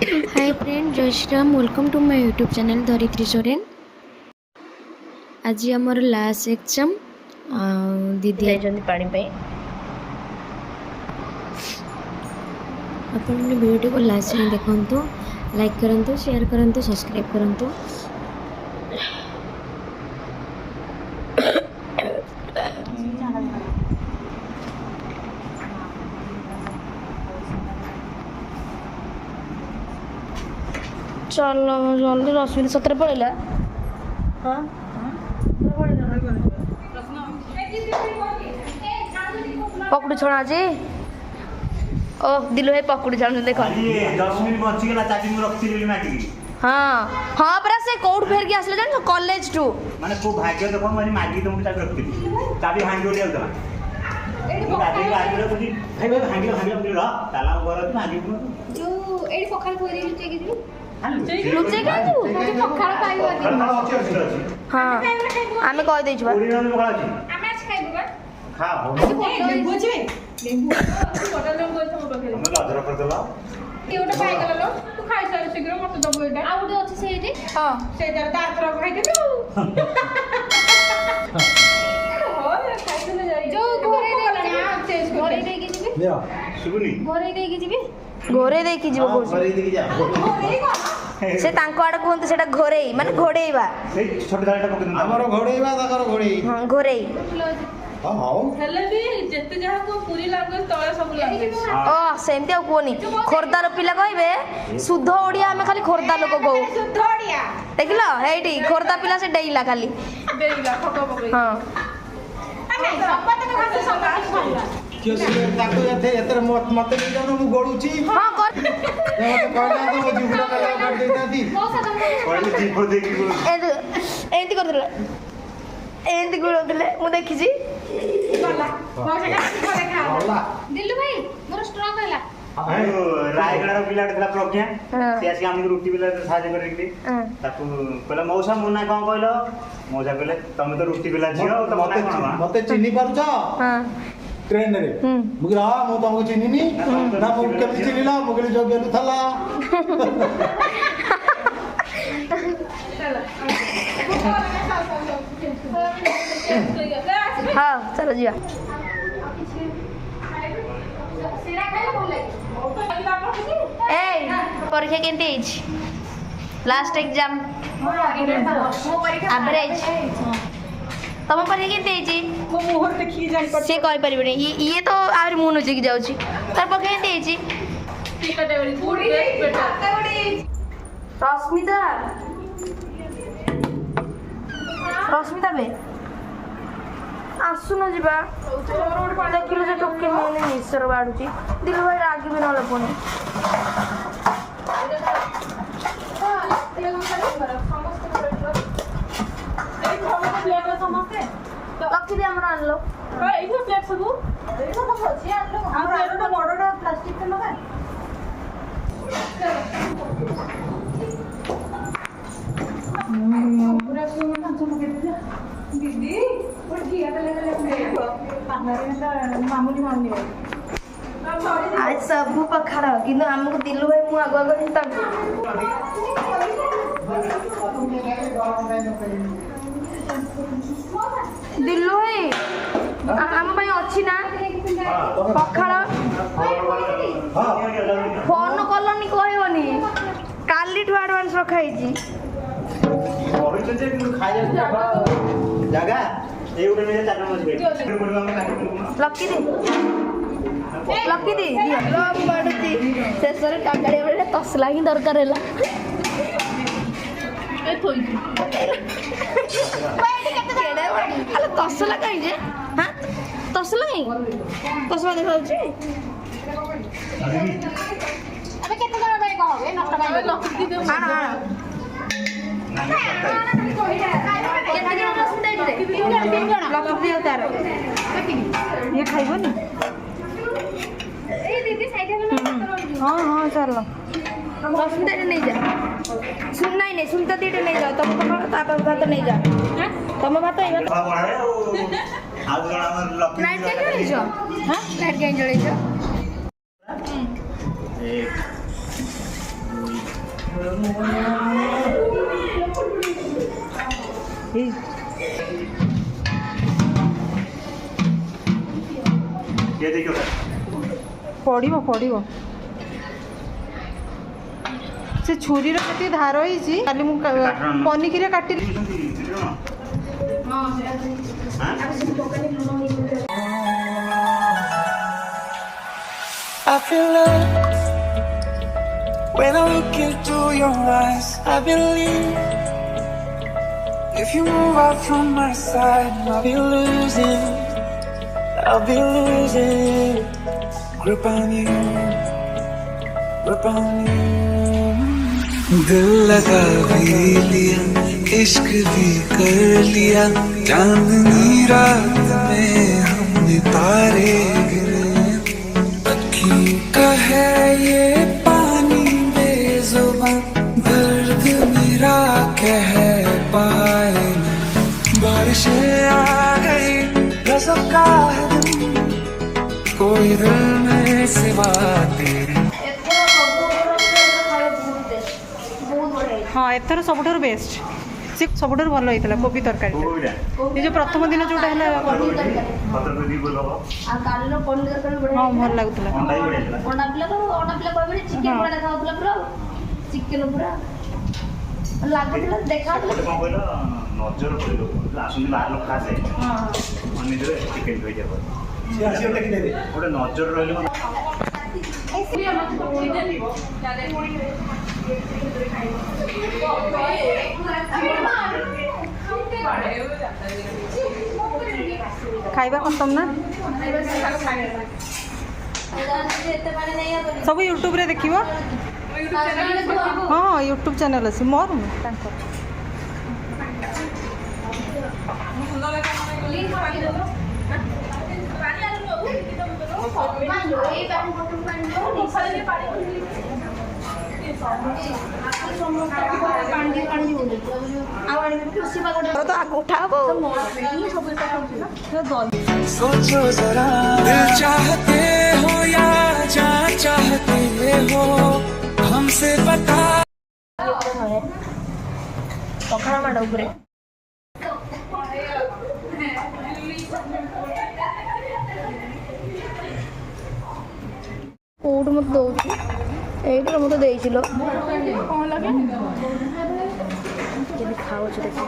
हाय friend, जय Shri Ram. Welcome to my YouTube channel Dharitri Soren. आज आमर लास्ट एग्जाम दीदी आई पानी पे। अपन वीडियो को लास्ट में देखो, लाइक करंतु, शेयर करंतु, सब्सक्राइब करंतु। चलो जल्दी 10 मिनट 17 पड़ेगा। हाँ पकड़ी छोड़ा जी। ओ दिलु भाई पकड़ी छाण देखो। 10 मिनिट बची गेला चार्जिंग रखती रे माटी। हां हां परा से कोड फेर के आसले जान कॉलेज टू माने को भाग्य देखो माने माटी तुम चाबी रखती चाबी हांडी ओली आउता एडी गाडी गाडी रखती भाई भाई हांडी हांडी रा ताला घर तो हांडी जो एडी पखाल कोइ रे लुचे के लुचे के तू पखाल पाइबो हां आमे कह देछु बा पूरी नाम बखला छी आमे आज खाइबो बा खा हो लेंबू छै लेंबू बटल लेंबू छै मो बखले हम अदर कर देला के ओटा पाइ गेलो तू खाइ सारे शीघ्र मत दबो एटा आ ओटा अछि सेठी हां से जरा दार तरफ खाइ देबो हो खाइ देले जाई जो घरे दे चेंज कर घरे दे के जिबे ले सुबुनी घरे दे के जिबे घोरे देखि जीव को घरे देखि जा घरे को से तांको आड़ कहंतु सेटा घोरेई माने घोड़ेईबा से छोटे दाटा पकड़ हमर घोड़ेईबा ताकर घोड़ेई हां घोरेई हां हां हेले भी जते जहा को पूरी लागो तळे सब लागो ओ सेमती आ कोनी खोरदार पिला कहबे शुद्ध ओडिया हमें खाली खोरदा लोक कहू शुद्ध ओडिया देखलो हेटी खोरदा पिला से डेइला खाली देइला फको पकई हां नहीं संपत को भाषा संपत खाइला क्यों से ताको एथे एतर मत ले जानो मु गोळुची हां कर मते कहला तो मु जीवडा काट देता थी पहले जीभ देखि को एंती करदले एंती करदले मु देखि छी गला मौसा का देखा होला दिल्लू भाई मोर स्ट्रॉंग हैला रायगड़ा रो पिलाट थला प्रज्ञा से आसी हम रोटी बेला साहाଯ୍य करे कि हां ताकू कहला मौसा मुन्ना कोन कहलो मौसा कहले तुम तो रोटी बेला छियो तो मते मते चिन्ही पारुछ हां ट्रेन रे मुगरा मु तुमको चिन्हिनी ना मु केमि चिन्हिला मु कहली जो गेलु थला हां चलो जिया ए परीक्षा केंती हिच लास्ट एग्जाम एवरेज तम परीक्षा केंती हिची मो मोहर देखि जाई पर से कहि परिबे ये तो आर मुन उजी जाउची तार परीक्षा केंती हिची कैटेगरी पूरी बेटा रश्मिता रश्मिता बे आसुन जिबा देखिलो जे टोके मोने निसर बाडुची दिल भाई रागी भी नले पुनी लक्की दे हमरा आनलो एइठो प्लेट सब एइठो सब अछि आनलो हमरा एइठो बडडा प्लास्टिक के लगा पूरा सुन ना चलो के दीदी और किया तो ले मामूली मामूली आज सब पखाड़ किंतु हमको दिलु भाई मु आगो आगो हिता दिलु भाई हम भाई अछि ना पखाड़ फोन कलनी कहबनी काली ठु एडवांस रखाई जी କହିଛ ଯେ କିନ୍ତୁ ଖାଇବା ଜାଗା ଏଇ ଗୋଟେ ନେଇ ଚାଟ ମଝି ବେଠି लकी दी बाड़ुची शेषर टाकाड़िया बेले तसला ही दरकार है तसला कहीं हाँ तसला ही तसला देखा अबे केते जण भाई कहबे नष्ट भाई लक्की दे हाँ हाँ लकी तार ये खाइबनी ए दीदी साइड में हाँ हाँ चल रश्मिता नहीं जा सुन नहीं सुनता दीटे नहीं जाओ तुम तो भात नहीं जा तुम भात लाइट कहीं जड़ेछ हाँ लाइट कहीं जड़ेछ 1 2 ये देखियो ପଡ଼ିବ ପଡ଼ିବ ସେ ଛୁରୀର ଯେତିକି ଧାର ହେଇଛି କାଲି ମୁଁ ପନିକିରେ କାଟିଲି I feel love when I look into your eyes. I believe if you move out from my side, I'll be losing grip on you, grip on you. दिल लगा भी लिया, इश्क भी कर लिया, चांदनी रात में हमने तारे गिने, अखी का है ये पानी बेजुबान, दर्द मेरा कह पाए ना, बारिशें आ गई गज़ब का है दिन, कोई दिल में सिवा तेरे। ହଁ ଏଥର ସବୁଠାରୁ ବେଷ୍ଟ ସେ ସବୁଠାରୁ ଭଲ ହେଇଥିଲା କୋବି ତରକାରୀ ଏ ଯେଉଁ ପ୍ରଥମ ଦିନ ଯେଉଁଟା ହେଲା ହଁ ଭଲ ଲାଗୁଥିଲା ନଜର ରହିଲେ ଖାଇବା ଖତମ ନା ସବୁ ୟୁଟ୍ୟୁବରେ ଦେଖିବ ହଁ ୟୁଟ୍ୟୁବ ଚ୍ୟାନେଲ୍ ଅଛି ମୋର ତାଙ୍କର तो आग उठा सोचो जरा दिल चाहते हो या जान चाहते हो हमसे बता पखाड़ माड़ उपरे କୋଉଠୁ ମୋତେ ଦେଉଛି ଏଇଟା ମୋତେ ଦେଇছিল କ'ଣ ଲାଗେ କେମିତି ଖାଉଛି ଦେଖ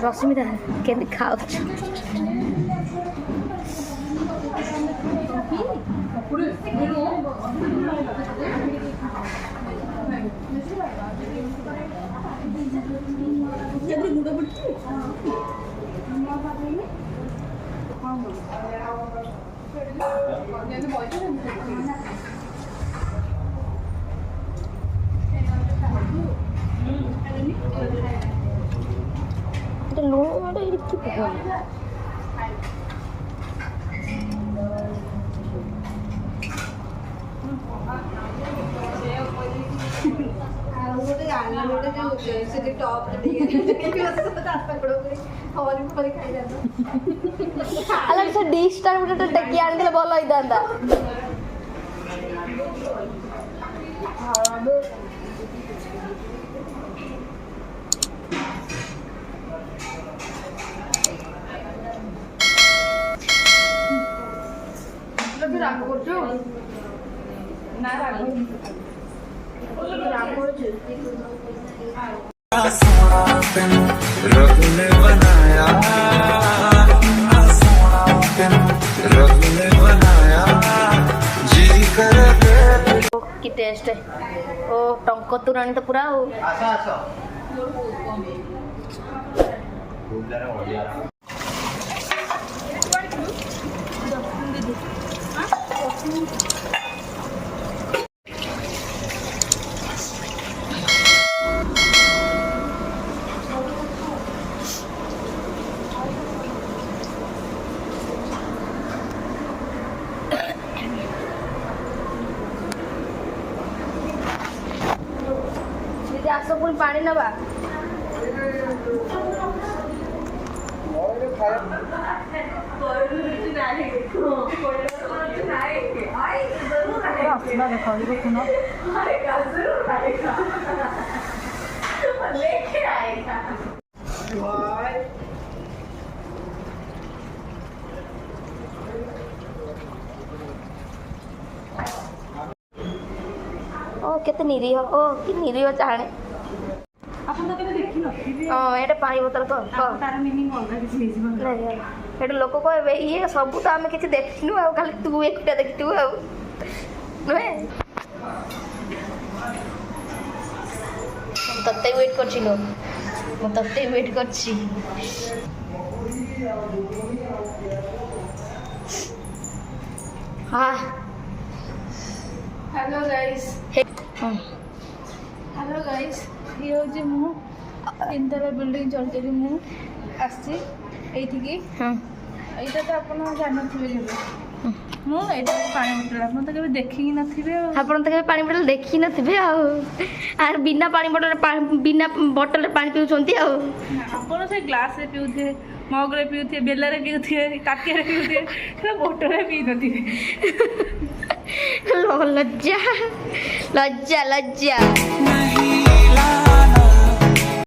ରଶ୍ମିତା କେମିତି ଖାଉଛି ଲୁଣ ମାଡ଼ ଏଠି ଭଲ అలా సార్ డిష్ టైం టెక్కి ఆంటే ଭଲ ହେଇଥାନ୍ତା ରାଗ କରୁଛୁ ନା ରାଗ କରୁଛୁ रब ने बनाया रब ने बनाया जी कर कि टेस्ट है ओ टंक तुराणी तो पूरा हो ଆସ ପୁଣି ପାଣି ନେବା ଆସିଲା ଦେଖ ଦେଖୁନ ଓ କେତେ ନିରୀହ ଓ କି ନିରୀହ ଚାହାଣେ ଆପଣ ତ କେବେ ଦେଖିନଥିବେ ହଁ ଏଇଟା ପାଣି ବୋତଲ କହ ତାର ମିନିଂ ଅଲଗା କିଛି ହେଇଯିବ ଏଠି ଲୋକ କହିବେ ଇଏ ସବୁ ତ ଆମେ କିଛି ଦେଖିନୁ ଆଉ ଖାଲି ତୁ ଏକୁଟା ଦେଖିଥିବୁ ଆଉ ନୁହେଁ ମୁଁ ତତେ ୱେଟ୍ କରିଛି ଲୋ ମୁଁ ତତେ ୱେଟ୍ କରିଛି ହଁ ହ୍ୟାଲୋ ଗାଇସ୍ ହ୍ୟାଲୋ ଗାଇସ୍ ଇଏ ହେଉଛି ମୁଁ ତିନିତଲା ବିଲ୍ଡିଂ ଚଢ଼ିକି ମୁଁ ଆସିଛି ଏଇଠିକି ହଁ ଏଇଟା ତ ଆପଣ ଜାଣିନଥିବେ କେବେ ମୁଁ ଏଇଟା ପାଣି ବୋତଲ ଆପଣ ତ କେବେ ଦେଖିକି ନଥିବେ ଆଉ ଆପଣ ତ କେବେ ପାଣି ବୋଟଲ ଦେଖି ନଥିବେ ଆଉ ଆର ବିନା ପାଣି ବୋଟଲ ବିନା ବୋଟଲରେ ପାଣି ପିଉଛନ୍ତି ଆଉ ଆପଣ ସେ ଗ୍ଲାସରେ ପିଉଥିବେ ମଗରେ ପିଉଥିବେ ବେଲାରେ ପିଉଥିବେ ତାଟିଆରେ ପିଉଥିବେ ସେଟା ବୋଟଲରେ ପିଇ ନଥିବେ ଲଜ୍ଜା ଲଜ୍ଜା ଲଜ୍ଜା नहीं